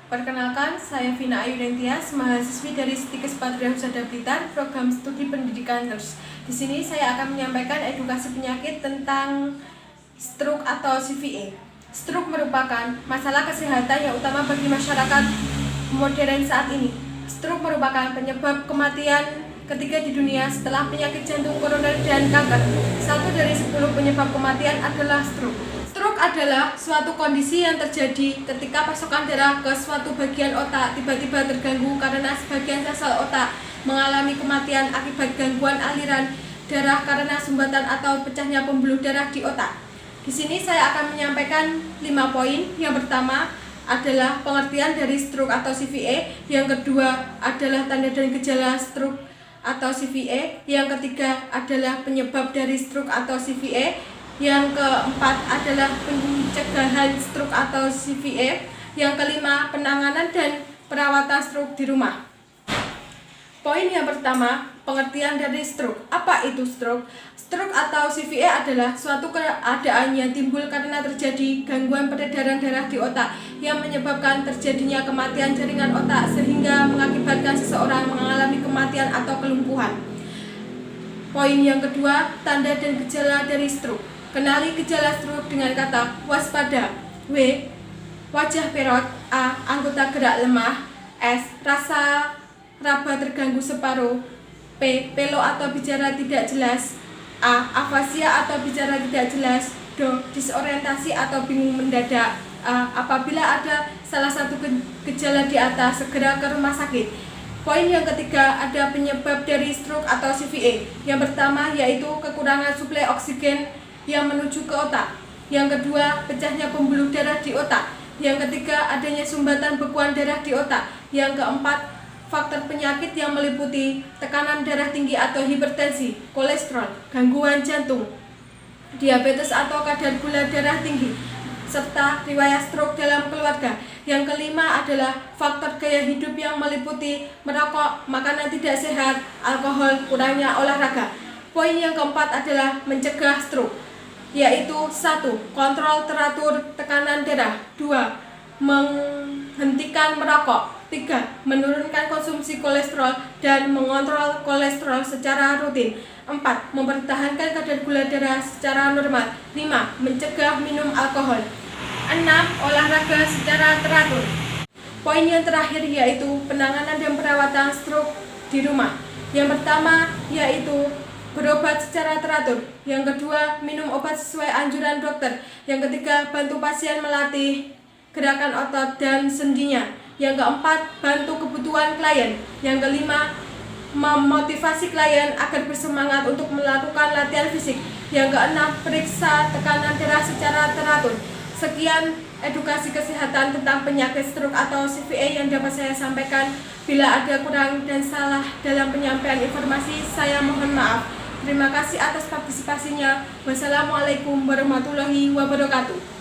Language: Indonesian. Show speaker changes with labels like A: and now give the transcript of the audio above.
A: Perkenalkan, saya Vina Ayudentias, mahasiswi dari Stikes Patria Husada Blitar, program studi pendidikan nurse. Di sini saya akan menyampaikan edukasi penyakit tentang stroke atau CVA. Stroke merupakan masalah kesehatan yang utama bagi masyarakat modern saat ini. Stroke merupakan penyebab kematian ketiga di dunia setelah penyakit jantung koroner dan kanker. 1 dari 10 penyebab kematian adalah stroke. Stroke adalah suatu kondisi yang terjadi ketika pasokan darah ke suatu bagian otak tiba-tiba terganggu karena sebagian sel otak mengalami kematian akibat gangguan aliran darah karena sumbatan atau pecahnya pembuluh darah di otak. Di sini saya akan menyampaikan 5 poin. Yang pertama adalah pengertian dari stroke atau CVA, yang kedua adalah tanda dan gejala stroke atau CVA, yang ketiga adalah penyebab dari stroke atau CVA, yang keempat adalah pencegahan stroke atau CVA, yang kelima penanganan dan perawatan stroke di rumah. Poin yang pertama, pengertian dari stroke. Apa itu stroke? Stroke atau CVA adalah suatu keadaan yang timbul karena terjadi gangguan peredaran darah di otak yang menyebabkan terjadinya kematian jaringan otak sehingga mengakibatkan seseorang mengalami kematian atau kelumpuhan. Poin yang kedua, tanda dan gejala dari stroke. Kenali gejala stroke dengan kata waspada. W. Wajah perot. A. Anggota gerak lemah. S. Rasa raba terganggu separuh. P. Pelo atau bicara tidak jelas. A. Afasia atau bicara tidak jelas. D. Disorientasi atau bingung mendadak. A. Apabila ada salah satu gejala di atas, segera ke rumah sakit. Poin yang ketiga, ada penyebab dari stroke atau CVA. Yang pertama yaitu kekurangan suplai oksigen yang menuju ke otak. Yang kedua, pecahnya pembuluh darah di otak. Yang ketiga, adanya sumbatan bekuan darah di otak. Yang keempat, faktor penyakit yang meliputi tekanan darah tinggi atau hipertensi, kolesterol, gangguan jantung, diabetes atau kadar gula darah tinggi, serta riwayat stroke dalam keluarga. Yang kelima adalah faktor gaya hidup yang meliputi merokok, makanan tidak sehat, alkohol, kurangnya olahraga. Poin yang keempat adalah mencegah stroke, yaitu 1. Kontrol teratur tekanan darah. 2. Menghentikan merokok. 3. Menurunkan konsumsi kolesterol dan mengontrol kolesterol secara rutin. 4. Mempertahankan kadar gula darah secara normal. 5. Mencegah minum alkohol. 6. Olahraga secara teratur. Poin yang terakhir yaitu penanganan dan perawatan stroke di rumah. Yang pertama yaitu berobat secara teratur. Yang kedua, minum obat sesuai anjuran dokter. Yang ketiga, bantu pasien melatih gerakan otot dan sendinya. Yang keempat, bantu kebutuhan klien. Yang kelima, memotivasi klien agar bersemangat untuk melakukan latihan fisik. Yang keenam, periksa tekanan darah secara teratur. Sekian edukasi kesehatan tentang penyakit stroke atau CVA yang dapat saya sampaikan. Bila ada kurang dan salah dalam penyampaian informasi, saya mohon maaf. Terima kasih atas partisipasinya. Wassalamualaikum warahmatullahi wabarakatuh.